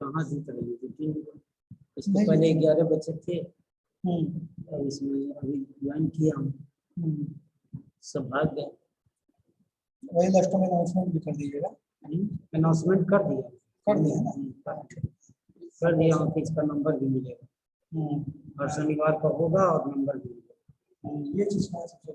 कहाँ जीता है ये? इसके पहले 11 बच्चे थे और इसमें अभी ज्वाइन किया हम, सब भाग गए। वही लास्ट में अनाउंसमेंट भी कर दीजिएगा। अनाउंसमेंट कर दिया ना? कर दिया कि इसका नंबर भी मिलेगा और शनिवार को होगा और नंबर भी मिलेगा। ये चीज का सबसे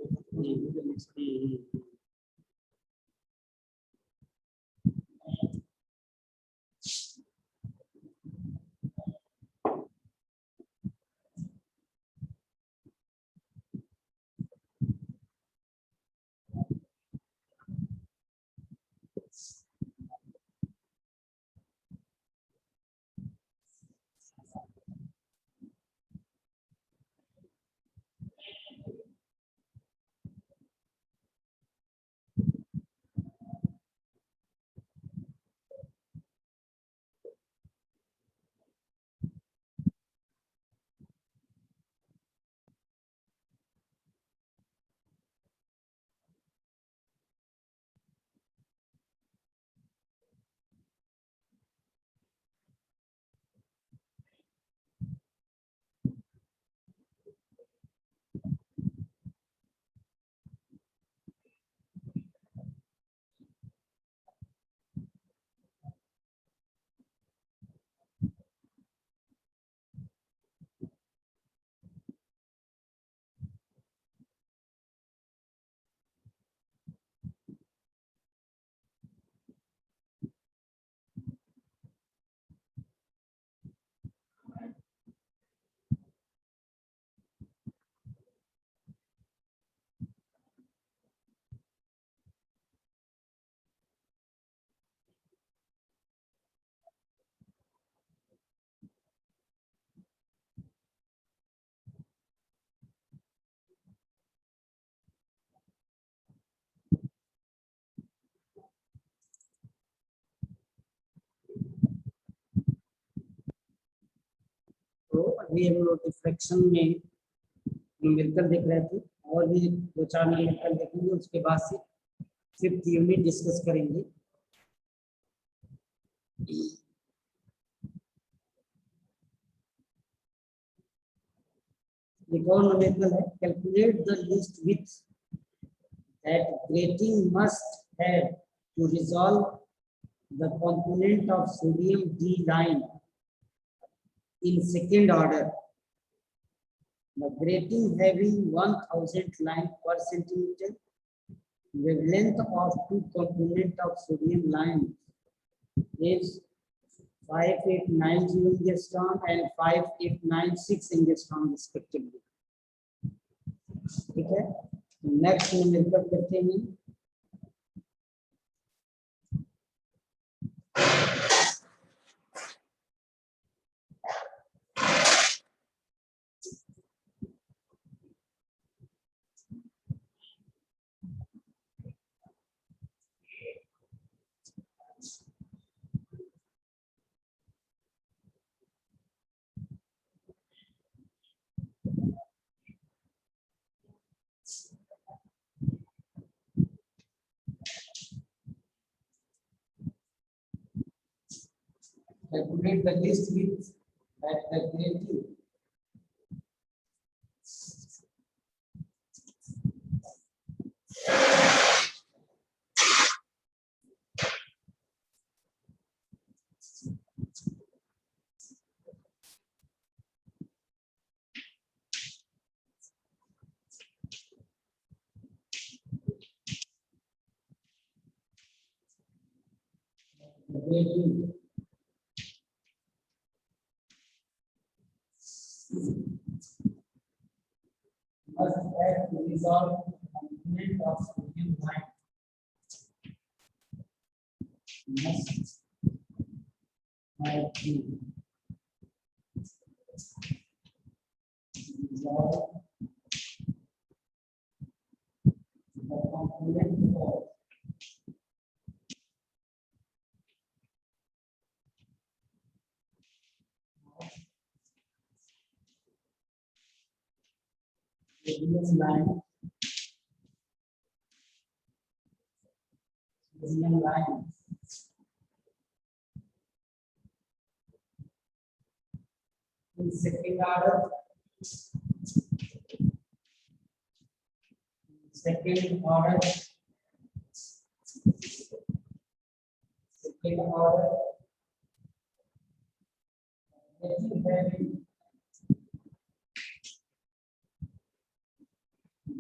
तो अभी हम लोग डिफ्रैक्शन में न्यूमेरिकल देख रहे थे और भी 2-4 न्यूमेरिकल देखेंगे, उसके बाद से 5th यूनिट डिस्कस करेंगे। एक और न्यूमेरिकल है, calculate the least width that grating must have to resolve the component of sodium D line in second order. The grating having 1000 line per centimeter, wavelength of 2 component of sodium line is 5890 angstrom and 5896 angstrom respectively. ठीक है, next numerical करते हैं। Calculate the least width at the grating must have to resolve component of sodium line. Must have to resolve the component of sodium line sodium line. In second order, second order,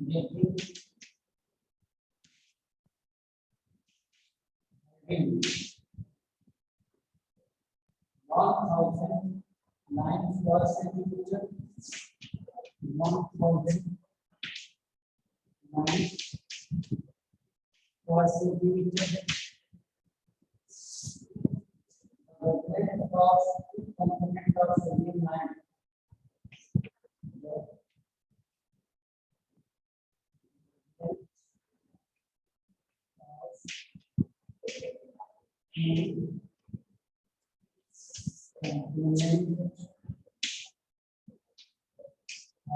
getting 1009 per centimeter, 1009 per centimeter. The length of component of sodium line. Component of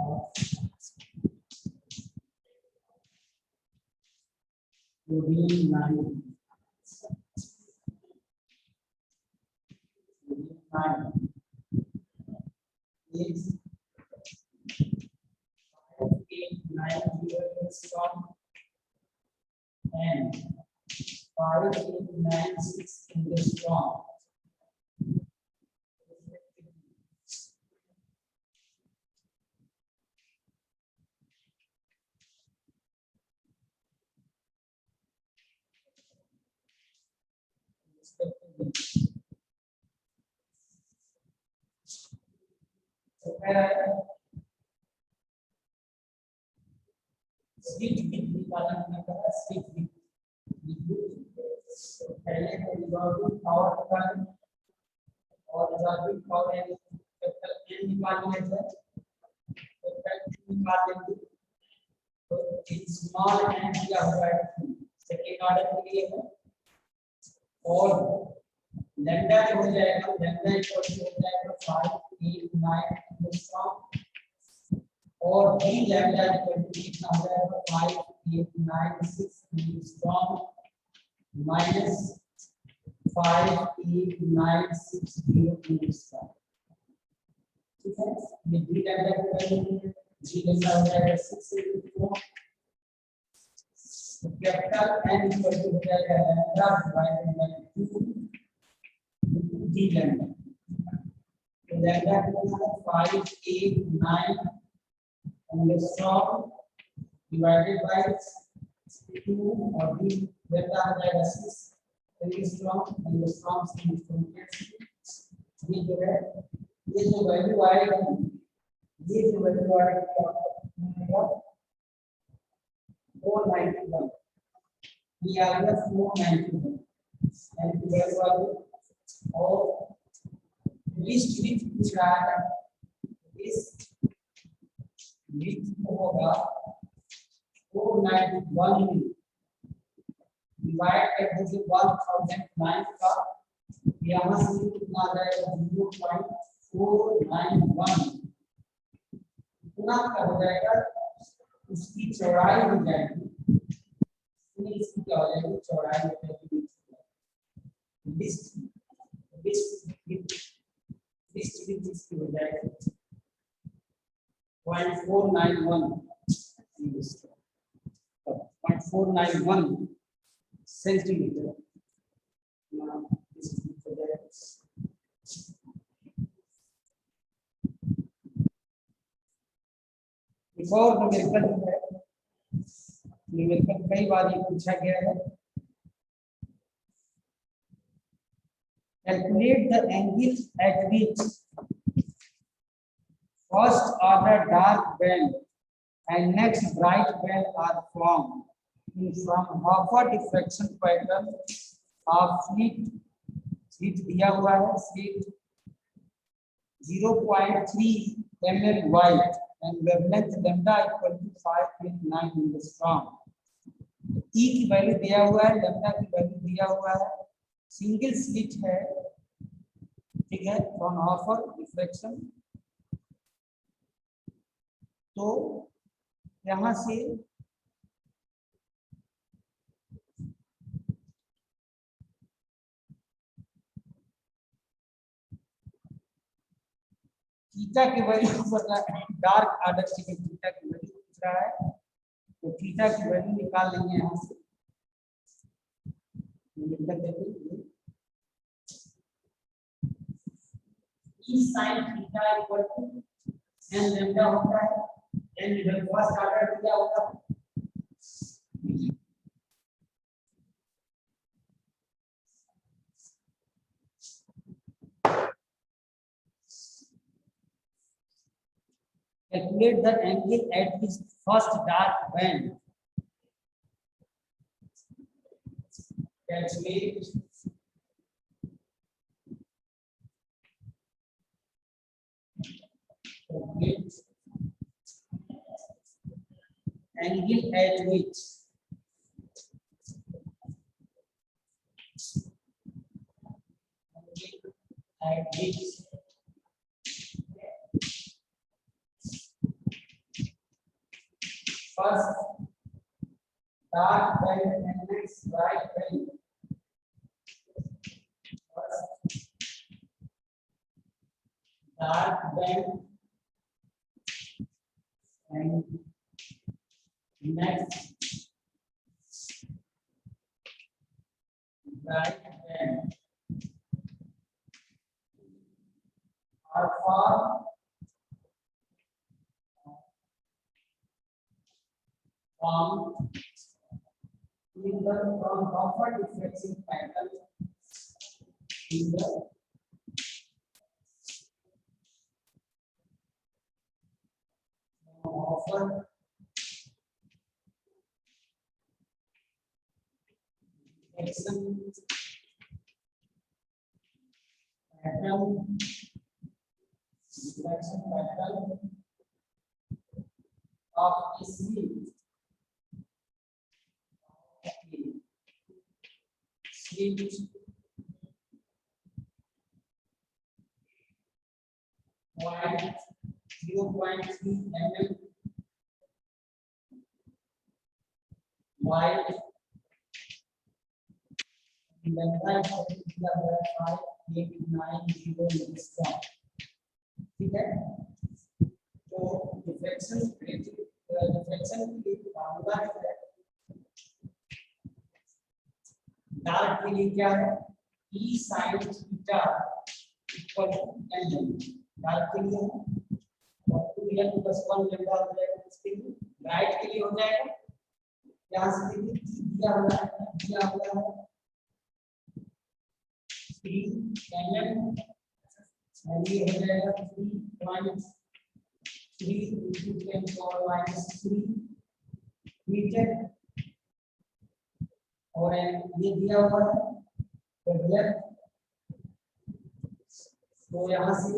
sodium line. Is 5890 strong and 5896 in the strong. Sweet with निकालना का sweet with पहले तो resolving power निकालें और resolving power N निकालनी है sir निकाल लेंगे तो स्मॉल एन दिया हुआ है सेकंड ऑर्डर के लिए है और लैम्डा जो हो जाएगा लैम्डा इक्वल टू हो जाएगा 589 एंगस्ट्रॉम और डी लैम्डा इक्वल टू कितना हो जाएगा 5896 एंगस्ट्रॉम माइनस 58960 एंगस्ट्रॉम। ठीक है ये डी लैम्डा की वैल्यू जी लैम्डा हो जाएगा 6 तो कैपिटल एन इक्वल टू हो जाएगा lambda divided by 2 D lambda तो लैम्डा कितना है 589 एंगस्ट्रॉम डिवाइडेड बाय 2 और डी लैम्डा हो जाएगा 6 एंगस्ट्रॉम से ये जो है ये जो वैल्यू आएगी ये जो वैल्यू आएगी आपको 491 ये आ गया 491 एंड वैल्यू आ गई और लिस्ट विथ पूछ रहा है इस लिस्ट होगा 491 डिवाइड कर दीजिए 1009 का यहाँ से कितना आ जाएगा 0.491 इतना का हो जाएगा उसकी चौड़ाई हो जाएगी इसकी क्या हो जाएगी चौड़ाई हो जाएगी लिस्ट इसकी हो जाएगी 0.491 सेंटीमीटर एक और न्यूमेरिकल है न्यूमेरिकल कई बार ये पूछा गया है calculate the angle at which first order dark band and next bright band are formed from Hoffer diffraction pattern of slit दिया हुआ है slit 0.3 mm wide and wavelength lambda equal to 5.9 angstrom। E की value दिया हुआ है lambda की value दिया हुआ है सिंगल स्लिट है ठीक है फ्रॉम Hoffer डिफ्रैक्शन तो यहां से थीटा की वैल्यू डार्क ऑर्डर से थीटा की वैल्यू पूछ रहा है, तो थीटा की वैल्यू निकाल लेंगे यहाँ से। E sin theta equal to n lambda होता है, n इधर फर्स्ट ऑर्डर दिया होता है। Calculate the angle at its first dark band. Calculate angle at which first dark band and next bright band. First dark band and next bright band are formed in the from buffer diffraction pattern in the buffer diffraction pattern of a sleeve wide 0.3 mm wide लंबाई 5.890 Newton. ठीक है, तो deflection के लिए formula है dark के लिए क्या है, e sin theta equal to n dark के लिए है 2n + 1 लैम्डा हो जाएगा, इसके लिए ब्राइट के लिए हो जाएगा यहाँ से दिया हुआ है 3 mm और ये हो जाएगा 3.3 into 10⁻³ मीटर और ये दिया हुआ है तो यहाँ से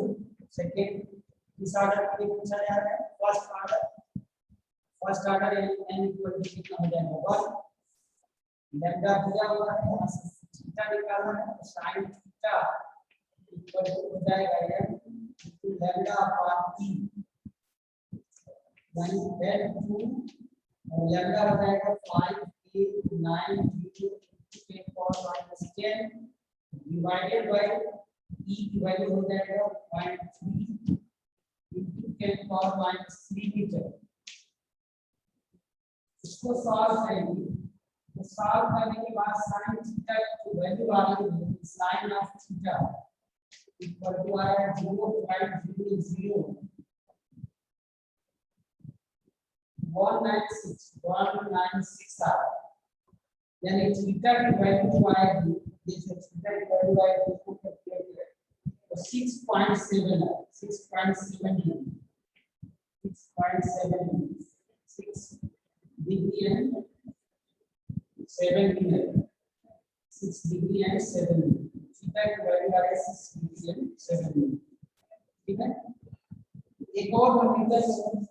सेकंड किस ऑर्डर के लिए पूछा जा रहा है, first order n equal to कितना हो जाएगा 1 लैम्डा दिया हुआ है, यहाँ से थीटा निकालना है तो sin थीटा इक्वल टू हो जाएगा n लैम्डा अपॉन t यानी n2 और लैम्डा हो जाएगा 5.890 10⁻⁻10 डिवाइडेड बाय e की वैल्यू हो जाएगा 0.3 10⁻³ मीटर। इसको सॉल्व करेंगे तो सॉल्व करने के बाद sin थीटा की वैल्यू आ रही है sin of theta equal to आया 0.00 196 आ यानी थीटा की वैल्यू जो आएगी जैसे थीटा की वैल्यू आएगी उसको कैलकुलेट करें तो 6.7 है 6.7 6 degree and 7 minute 6 degree and 7 minute theta की वैल्यू आ रही है 6 डिग्री एंड 7 मिनट। ठीक है, एक और समीकरण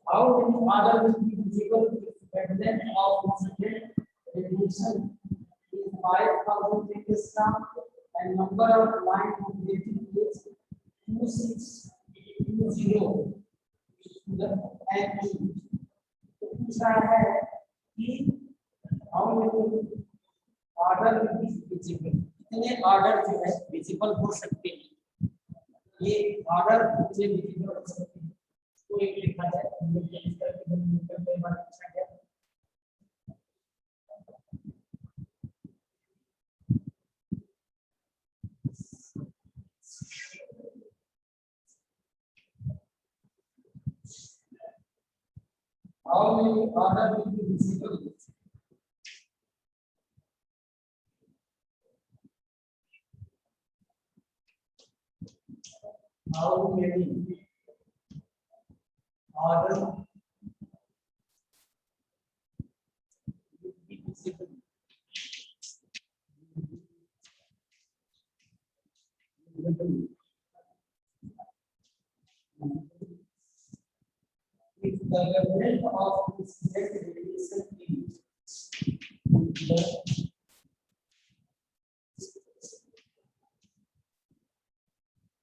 how many order will be visible if the of concentrate reduction is 5000 kilogram and number of line operating is 2620 and तो पूछ रहा है कि how many order will be visible, कितने ऑर्डर जो है विजिबल हो सकते हैं, ये ऑर्डर कितने विजिबल हो सकते हैं तो एक लिखा जाए, हम लोग चेंज करके हम न्यूटन पे बात पूछा गया। How many order will be visible? How many order will be visible? If the wavelength of this net radiation is the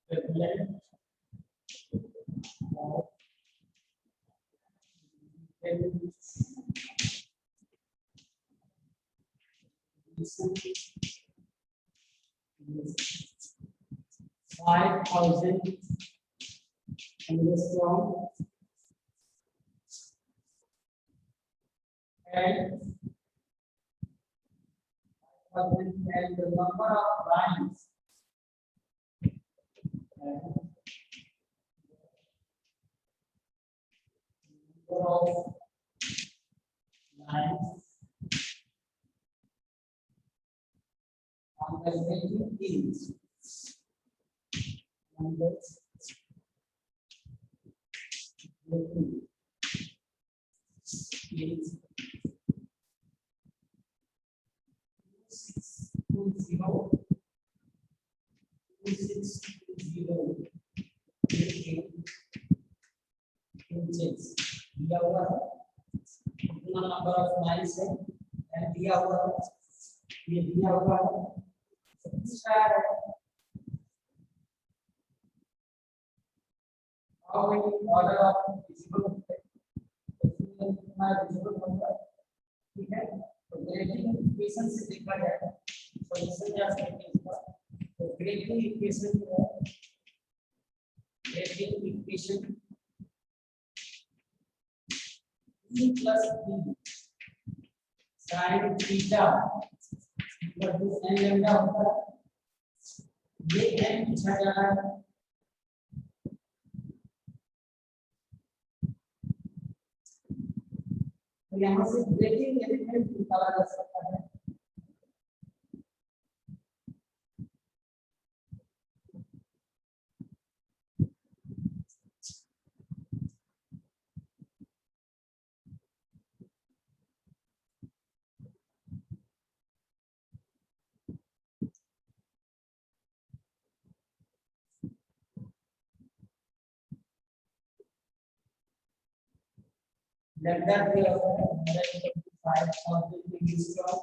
wavelength of radiation 5,000 angstrom and the number of lines and number of lines on the rating is on the rating is 2620 inches दिया हुआ है, कितना number of lines है and दिया हुआ है, ये दिया हुआ है, how many order of visible कितना visible होगा, ठीक है। तो ग्रेडिंग इक्वेशन से देखा जाए सॉल्यूशन जा सकते हैं इसका। तो ग्रेडिंग इक्वेशन जो है, grating equation e plus b sin theta equal to n lambda होता है, ये n पूछा जा रहा है। तो यहाँ से ग्रेडिंग एलिमेंट निकाला जा सकता है। लैम्डा दिया हुआ है 5,000 angstrom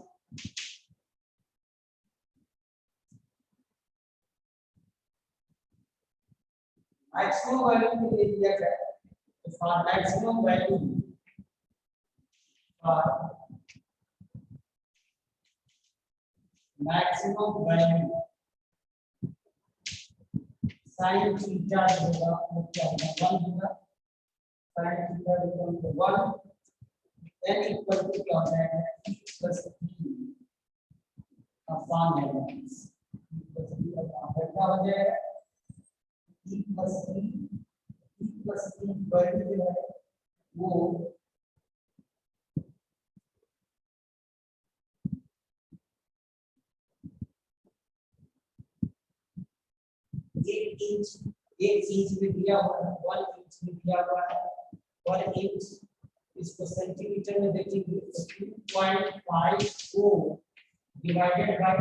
मैक्सिमम वैल्यू में दे दिया गया है। तो for maximum value sin theta होगा वो क्या होगा 1 होगा, sin theta equal to 1 then equal to क्या हो जाएगा e plus b upon lambda e plus b upon lambda हो जाएगा e plus b वैल्यू जो है वो एक इंच में दिया हुआ है, 1 इंच में दिया हुआ है, 1 इंच इसको सेंटीमीटर में देखेंगे तो 2.54 डिवाइडेड बाय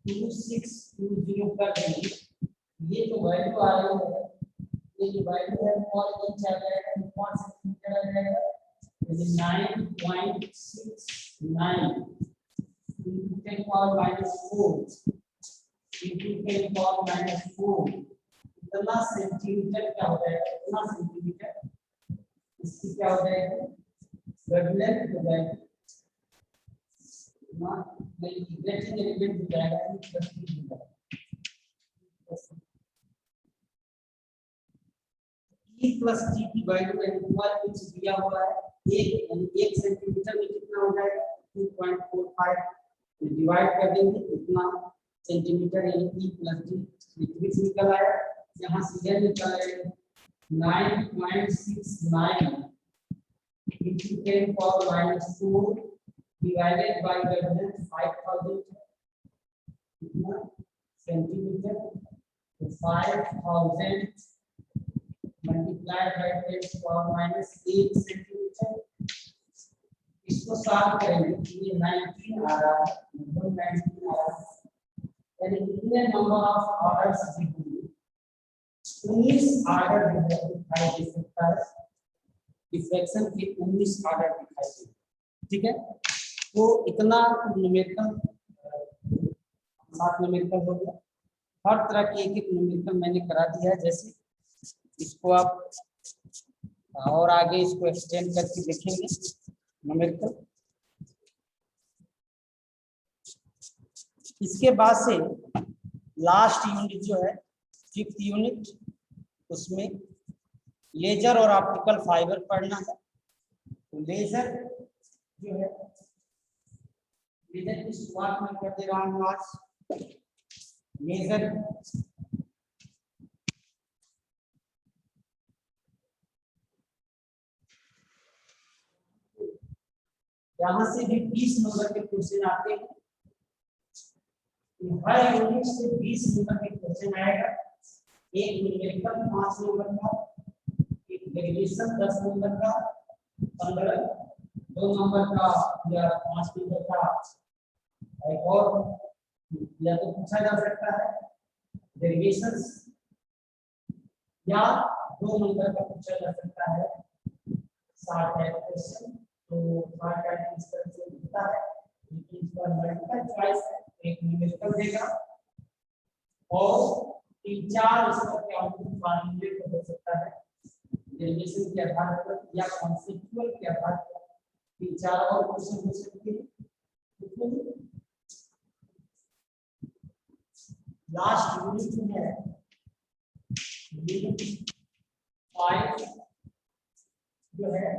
2620 कर देंगे। ये जो वैल्यू आ रही है, ये जो वैल्यू है पर इंच आ जाएगा, पर सेंटीमीटर आ जाएगा, यानी 9.69 into 10 power minus 4 into 10 power minus 4 इतना सेंटीमीटर क्या हो जाएगा, इतना सेंटीमीटर इसकी क्या हो जाएगा वेवलेंथ हो जाएगी ग्रेटिंग एलिमेंट हो जाएगा E प्लस D हो जाएगा। E प्लस D की वैल्यू एंगुलर कुछ दिया हुआ है 1 सेंटीमीटर में कितना हो जाएगा 2.45 तो डिवाइड कर देंगे इतना सेंटीमीटर यानी E प्लस D लिक्विड निकल आया। यहाँ से यह निकल आएगा 9.69 into 10 power minus 4 divided by the length 5000 कितना सेंटीमीटर तो 5000 multiplied by 10 power minus 8 centimetre. इसको सॉल्व करेंगे ये 19 आ रहा है 19 आ रहा है यानी कितने नंबर ऑफ ऑर्डर्स दिखेंगे 19 ऑर्डर दिखाई दे सकता है डिफ्रैक्शन के 19 ऑर्डर दिखाई दे। ठीक है तो इतना न्यूमेरिकल 7 न्यूमेरिकल हो गया। हर तरह के एक न्यूमेरिकल मैंने करा दिया है। जैसे इसको आप और आगे इसको एक्सटेंड करके देखेंगे न्यूमेरिकल। इसके बाद से लास्ट यूनिट जो है 5th यूनिट उसमें लेजर और ऑप्टिकल फाइबर पढ़ना है। तो लेजर जो है लेजर की शुरुआत में कर दे रहा हूँ आज। लेजर यहाँ से भी 20 नंबर के क्वेश्चन आते हैं। हर यूनिट से 20 नंबर के क्वेश्चन आएगा। एक न्यूमेरिकल 5 नंबर का, एक डेरिवेशन 10 नंबर का, 15 2 नंबर का या 5 नंबर का एक और या तो पूछा जा सकता है डेरिवेशन या 2 नंबर का पूछा जा सकता है शॉर्ट टाइप क्वेश्चन। तो शॉर्ट टाइप इस तरह से होता है लेकिन इसका मल्टीपल चॉइस है एक न्यूमेरिकल देगा और 3-4 इसका काउंटिंग फॉर्मूले हो सकता है डेरिवेशन के आधार पर या कॉन्सेप्चुअल के आधार पर 3-4 और क्वेश्चन हो सकते हैं। लास्ट यूनिट जो है यूनिट 5 जो है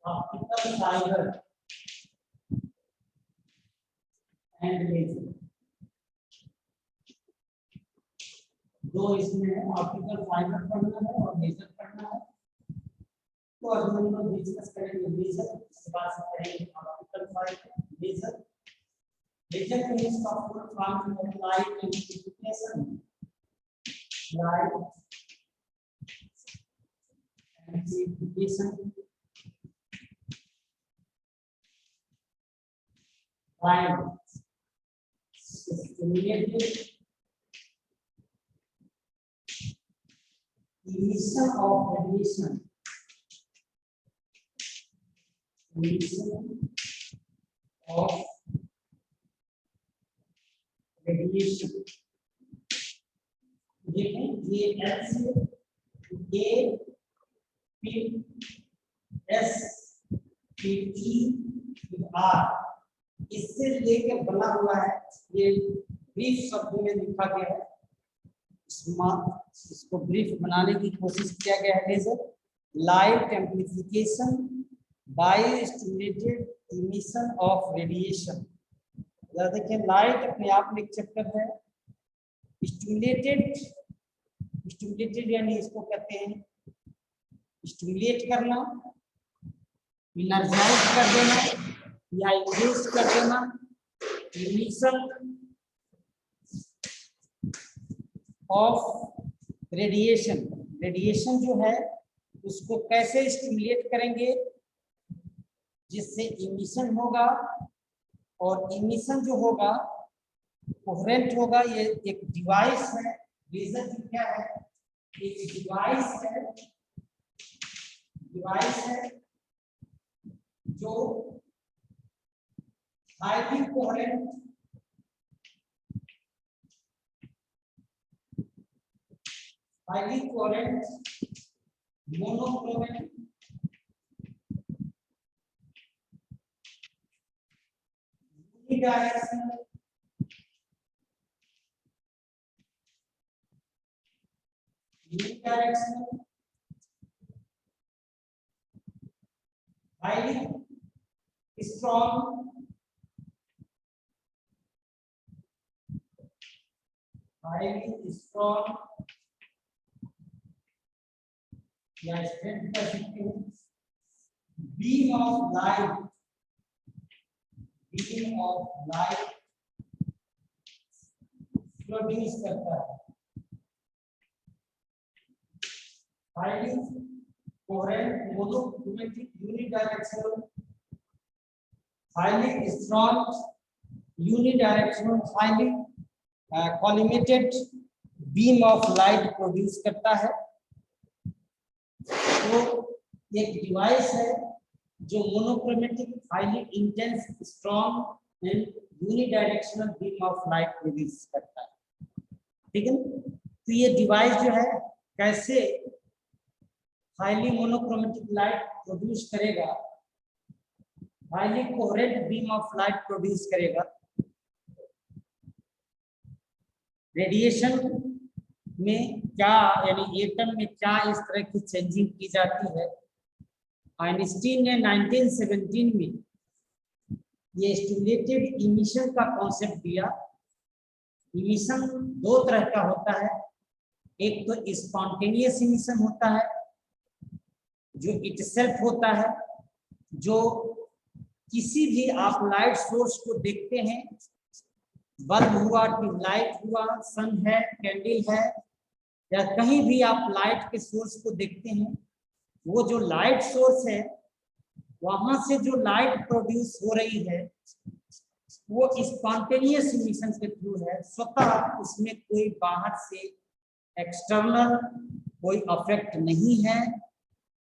ऑप्टिकल फाइबर एंड लेजर। दो इसमें है ऑप्टिकल फाइबर पढ़ना है और लेजर पढ़ना है। तो आज हम लोग डिस्कस करेंगे लेजर के बाद करेंगे ऑप्टिकल फाइबर लेजर। लेजर के इसका फुल फॉर्म है light amplification by stimulated emission of radiation देखें ये L से A फिर S फिर E फिर R इससे लेकर बना हुआ है। ये ब्रीफ शब्दों में लिखा गया है। इसको ब्रीफ बनाने की कोशिश किया गया है। Laser light amplification by stimulated emission of radiation. देखिए लाइट अपने आप में एक चैप्टर है। स्टिमुलेटेड यानी इसको कहते हैं स्टिमुलेट करना, एनर्जाइज कर देना या इंक्रीज कर देना। इमिशन ऑफ रेडिएशन, रेडिएशन जो है उसको कैसे स्टिमुलेट करेंगे जिससे इमिशन होगा और इमिशन जो होगा कोहेरेंट होगा। ये एक डिवाइस है। लेजर क्या है? एक डिवाइस है जो highly coherent monochromatic unidirectional highly strong या स्ट्रेंथ कर सकते हैं बीम ऑफ लाइट प्रोड्यूस करता है highly coherent monochromatic unidirectional highly strong unidirectional highly collimated beam of light produce करता है। तो एक डिवाइस है जो monochromatic highly intense strong and unidirectional beam of light produce करता है। ठीक है, तो ये डिवाइस जो है कैसे हाईली मोनोक्रोमेटिक लाइट प्रोड्यूस करेगा, highly coherent beam of light produce करेगा। रेडिएशन में क्या यानी एटम में क्या इस तरह की चेंजिंग की जाती है। आइंस्टीन ने 1917 में ये स्टिमुलेटेड इमिशन का कॉन्सेप्ट दिया। इमिशन दो तरह का होता है, एक तो स्पॉन्टेनियस इमिशन होता है जो इटसेल्फ होता है, जो किसी भी आप लाइट सोर्स को देखते हैं, बल्ब हुआ, ट्यूबलाइट हुआ, सन है, कैंडल है, या कहीं भी आप लाइट के सोर्स को देखते हैं, वो जो लाइट सोर्स है वहां से जो लाइट प्रोड्यूस हो रही है वो स्पॉन्टेनियस इमिशन के थ्रू है। स्वतः उसमें कोई बाहर से एक्सटर्नल कोई अफेक्ट नहीं है,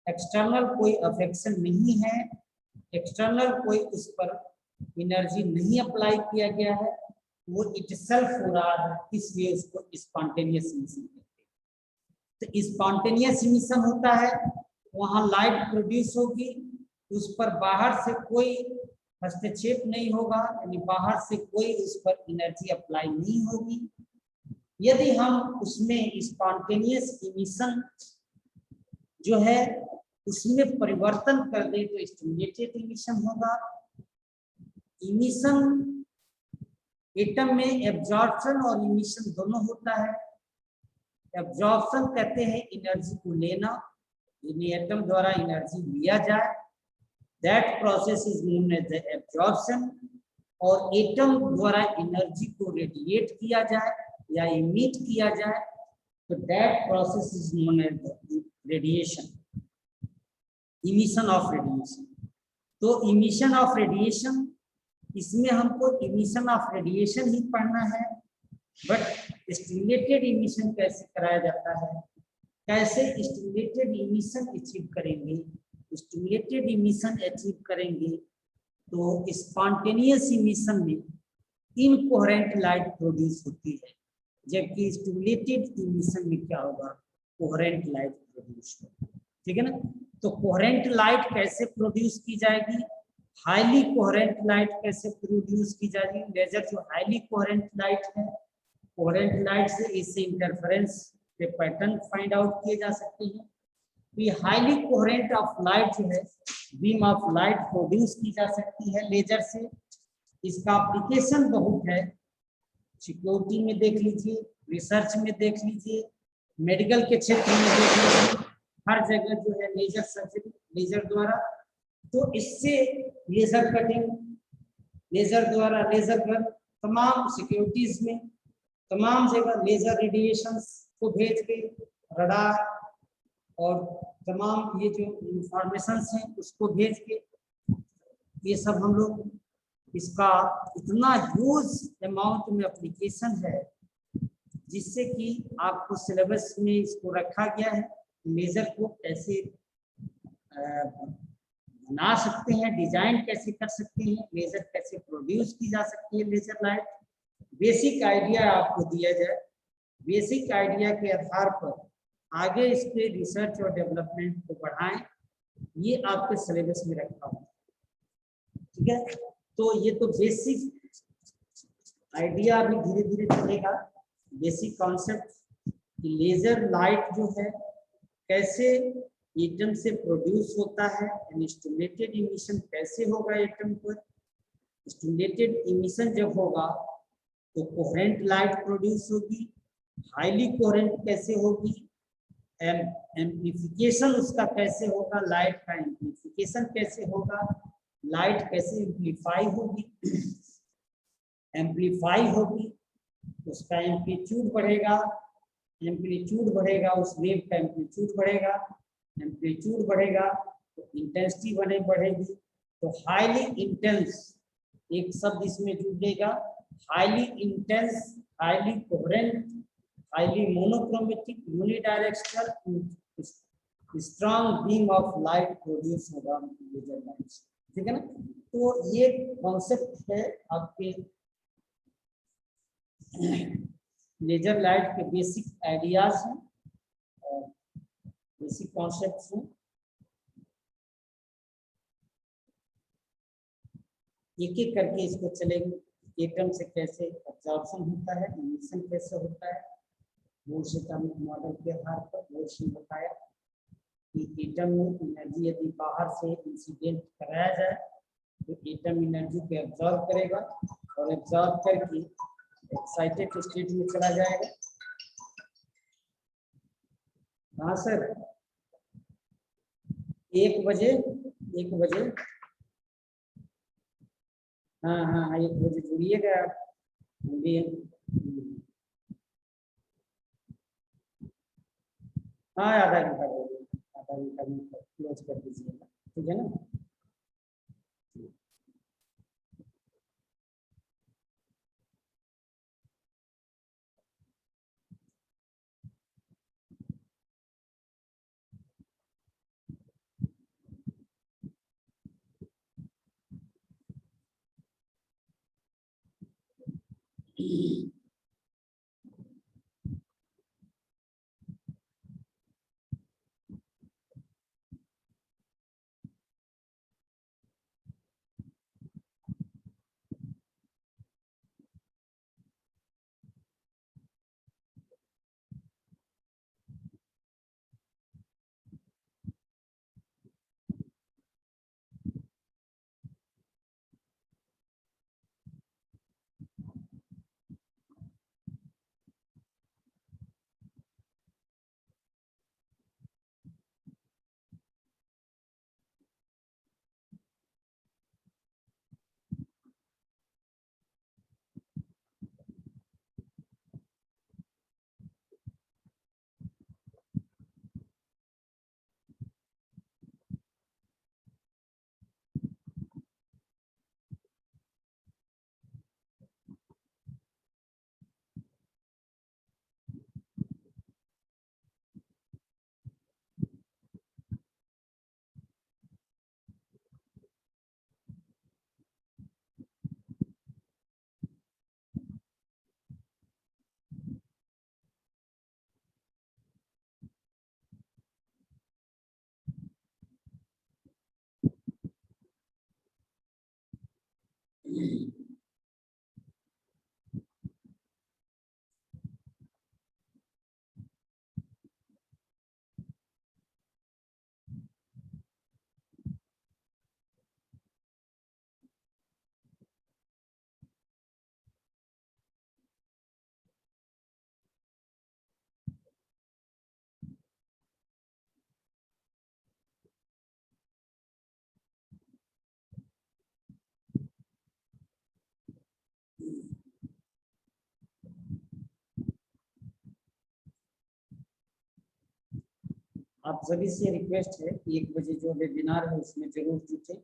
एक्सटर्नल कोई अफेक्शन नहीं है, एक्सटर्नल कोई उस पर एनर्जी नहीं अप्लाई किया गया है, वो इटसेल्फ हो रहा है, इसलिए उसको स्पॉन्टेनियस इमिशन कहते हैं। तो स्पॉन्टेनियस इमिशन होता है वहां लाइट प्रोड्यूस होगी, उस पर बाहर से कोई हस्तक्षेप नहीं होगा, यानी बाहर से कोई उस पर एनर्जी अप्लाई नहीं होगी। यदि हम उसमें स्पॉन्टेनियस इमिशन जो है उसमें परिवर्तन कर दें तो स्टिमुलेटेड इमिशन होगा। इमिशन एटम में एब्जॉर्प्शन और इमिशन दोनों होता है। एब्जॉर्प्शन कहते हैं एनर्जी को लेना, यानी एटम द्वारा एनर्जी लिया जाए, that process is known as the absorption. और एटम द्वारा एनर्जी को रेडिएट किया जाए या इमिट किया जाए तो that process is known as the radiation, emission of radiation. तो इमिशन ऑफ रेडिएशन, इसमें हमको इमिशन ऑफ रेडिएशन ही पढ़ना है, बट स्टिमुलेटेड इमिशन कैसे कराया जाता है, कैसे स्टिमुलेटेड इमिशन अचीव करेंगे। स्टिमुलेटेड इमिशन अचीव करेंगे तो स्पॉन्टेनियस इमिशन में इनकोहेरेंट लाइट प्रोड्यूस होती है, जबकि स्टिमुलेटेड इमिशन में क्या होगा, कोहेरेंट लाइट प्रोड्यूस होगा। ठीक है ना, तो कोहेरेंट लाइट कैसे प्रोड्यूस की जाएगी, हाईली कोहेरेंट लाइट कैसे प्रोड्यूस की जाएगी। लेजर जो हाईली कोहेरेंट लाइट है, कोहेरेंट लाइट से इससे इंटरफेरेंस के पैटर्न फाइंड आउट किए जा सकते हैं। ये हाईली कोहेरेंट ऑफ लाइट जो है बीम ऑफ लाइट प्रोड्यूस की जा सकती है लेजर से। इसका एप्लीकेशन बहुत है, सिक्योरिटी में देख लीजिए, रिसर्च में देख लीजिए, मेडिकल के क्षेत्र में देख लीजिए, हर जगह जो है लेजर सर्जरी लेजर द्वारा। तो इससे लेजर कटिंग, लेजर द्वारा लेजर गन, तमाम सिक्योरिटीज में तमाम जगह लेजर रेडिएशंस को भेज के रडार और तमाम ये जो इंफॉर्मेशंस हैं उसको भेज के, ये सब हम लोग इसका इतना ह्यूज अमाउंट में एप्लीकेशन है जिससे कि आपको सिलेबस में इसको रखा गया है। लेजर को कैसे बना सकते हैं, डिजाइन कैसे कर सकते हैं, लेजर कैसे प्रोड्यूस की जा सकती है लेजर लाइट, बेसिक आइडिया आपको दिया जाए। बेसिक आइडिया के आधार पर आगे इसके रिसर्च और डेवलपमेंट को बढ़ाएं, ये आपके सिलेबस में रखा हुआ है। ठीक है, तो ये तो बेसिक आइडिया अभी धीरे धीरे चलेगा। बेसिक कॉन्सेप्ट, लेजर लाइट जो है कैसे एटम से प्रोड्यूस होता है, स्टिमुलेटेड इमिशन कैसे होगा एटम पर, स्टिमुलेटेड इमिशन जब होगा तो कोहेरेंट लाइट प्रोड्यूस होगी, हाईली कोहेरेंट कैसे होगी, एम्प्लीफिकेशन उसका कैसे होगा, लाइट का एम्प्लीफिकेशन कैसे होगा, लाइट कैसे एम्प्लीफाई होगी, एम्प्लीफाई होगी उसका एम्पलीट्यूड बढ़ेगा, एम्पलीट्यूड बढ़ेगा उस वेव का एम्पलीट्यूड बढ़ेगा, एम्पलीट्यूड बढ़ेगा तो इंटेंसिटी बढ़ेगी। तो हाईली इंटेंस एक शब्द इसमें जुड़ेगा, highly intense, highly coherent, highly monochromatic unidirectional strong beam of light produce होगा लेजर लाइट। ठीक है ना, तो ये कॉन्सेप्ट है आपके लेजर लाइट के बेसिक आइडियाज हैं और बेसिक कॉन्सेप्ट्स हैं। एक एक करके इसको चलेंगे, एटम से कैसे एब्जॉर्प्शन होता है, इमिशन कैसे होता है, बोर्स एटॉमिक मॉडल के आधार पर बोर्स ने बताया कि एटम में एनर्जी यदि बाहर से इंसिडेंट कराया जाए तो एटम एनर्जी को एब्जॉर्ब करेगा और एब्जॉर्ब करके एक्साइटेड स्टेट में चला जाएगा। हाँ सर, 1 बजे, 1 बजे, हाँ हाँ हाँ 1 बजे जुड़िएगा आप भी। हाँ आधा घंटा बोलिए, आधा घंटा में क्लोज कर दीजिएगा, ठीक है ना। आप सभी से रिक्वेस्ट है कि 1 बजे जो वेबिनार है उसमें जरूर जुटे।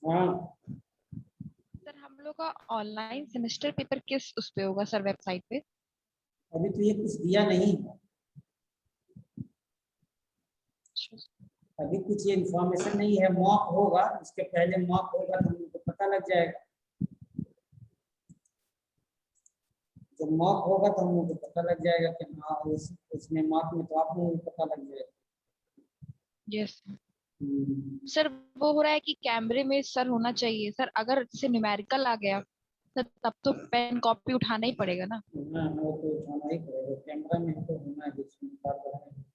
हाँ, सर हम लोग का ऑनलाइन सेमेस्टर पेपर किस उस पे होगा सर, वेबसाइट पे? अभी तो ये कुछ दिया नहीं है, अभी कुछ ये इन्फॉर्मेशन नहीं है। मॉक होगा, उसके पहले मॉक होगा तो हमको पता लग जाएगा। जब मॉक होगा तो हम लोग को पता लग जाएगा कि हाँ उसमें मॉक में तो आप लोगों को पता लग जाएगा। यस हम्म, सर, वो हो रहा है कि कैमरे में सर होना चाहिए सर, अगर जैसे न्यूमेरिकल आ गया सर तब तो पेन कॉपी उठाना ही पड़ेगा ना। हाँ, वो तो उठाना ही पड़ेगा, कैमरा में तो होना है जिसमें बात है।